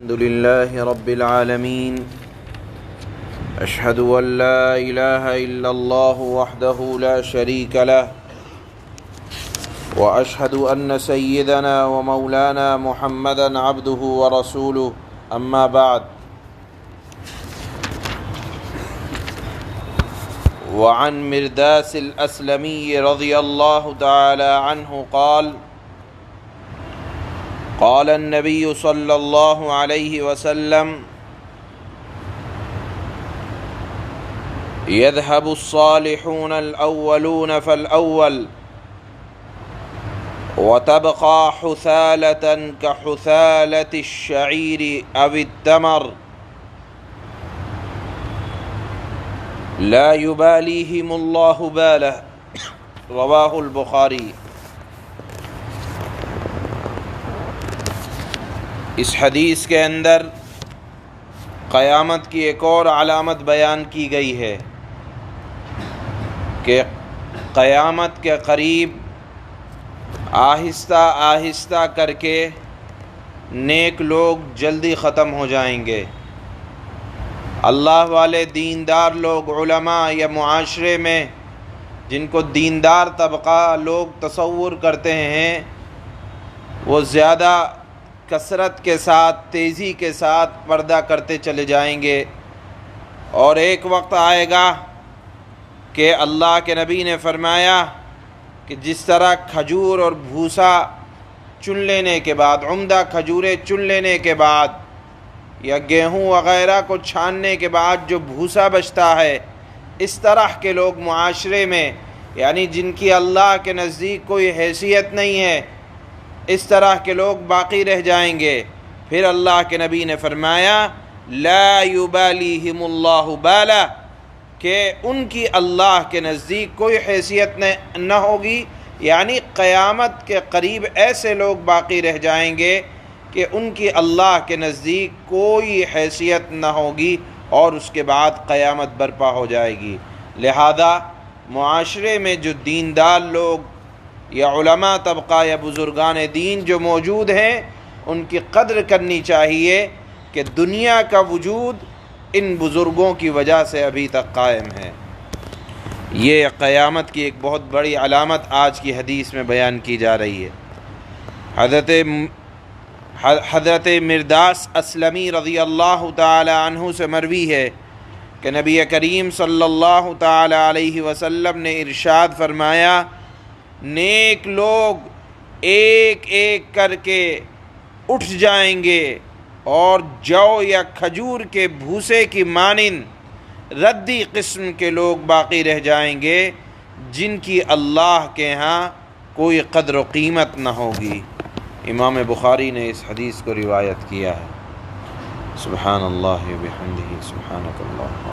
الحمد لله رب العالمين أشهد أن لا إله إلا الله وحده لا شريك له وأشهد أن سيدنا ومولانا محمدا عبده ورسوله أما بعد وعن مرداس الأسلمي رضي الله تعالى عنه قال النبي صلى الله عليه وسلم يذهب الصالحون الأولون فالأول وتبقى حثالة كحثالة الشعير أو التمر لا يباليهم الله باله رواہ البخاری۔ اس حدیث کے اندر قیامت کی ایک اور علامت بیان کی گئی ہے کہ قیامت کے قریب آہستہ آہستہ کر کے نیک لوگ جلدی ختم ہو جائیں گے۔ اللہ والے دیندار لوگ، علماء یا معاشرے میں جن کو دیندار طبقہ لوگ تصور کرتے ہیں، وہ زیادہ کثرت کے ساتھ، تیزی کے ساتھ پردہ کرتے چلے جائیں گے، اور ایک وقت آئے گا کہ اللہ کے نبی نے فرمایا کہ جس طرح کھجور اور بھوسا چن لینے کے بعد، عمدہ کھجوریں چن لینے کے بعد یا گیہوں وغیرہ کو چھاننے کے بعد جو بھوسا بچتا ہے، اس طرح کے لوگ معاشرے میں، یعنی جن کی اللہ کے نزدیک کوئی حیثیت نہیں ہے، اس طرح کے لوگ باقی رہ جائیں گے۔ پھر اللہ کے نبی نے فرمایا لا یبالیہم اللہ بالا، کہ ان کی اللہ کے نزدیک کوئی حیثیت نہ ہوگی، یعنی قیامت کے قریب ایسے لوگ باقی رہ جائیں گے کہ ان کی اللہ کے نزدیک کوئی حیثیت نہ ہوگی، اور اس کے بعد قیامت برپا ہو جائے گی۔ لہذا معاشرے میں جو دیندار لوگ یا علماء طبقہ یا بزرگان دین جو موجود ہیں، ان کی قدر کرنی چاہیے کہ دنیا کا وجود ان بزرگوں کی وجہ سے ابھی تک قائم ہے۔ یہ قیامت کی ایک بہت بڑی علامت آج کی حدیث میں بیان کی جا رہی ہے۔ حضرت مرداس اسلمی رضی اللہ تعالی عنہ سے مروی ہے کہ نبی کریم صلی اللہ تعالی علیہ وسلم نے ارشاد فرمایا، نیک لوگ ایک ایک کر کے اٹھ جائیں گے اور جو یا کھجور کے بھوسے کی مانند ردی قسم کے لوگ باقی رہ جائیں گے، جن کی اللہ کے ہاں کوئی قدر و قیمت نہ ہوگی۔ امام بخاری نے اس حدیث کو روایت کیا ہے۔ سبحان اللہ و بحمدہ، سبحانک اللہ۔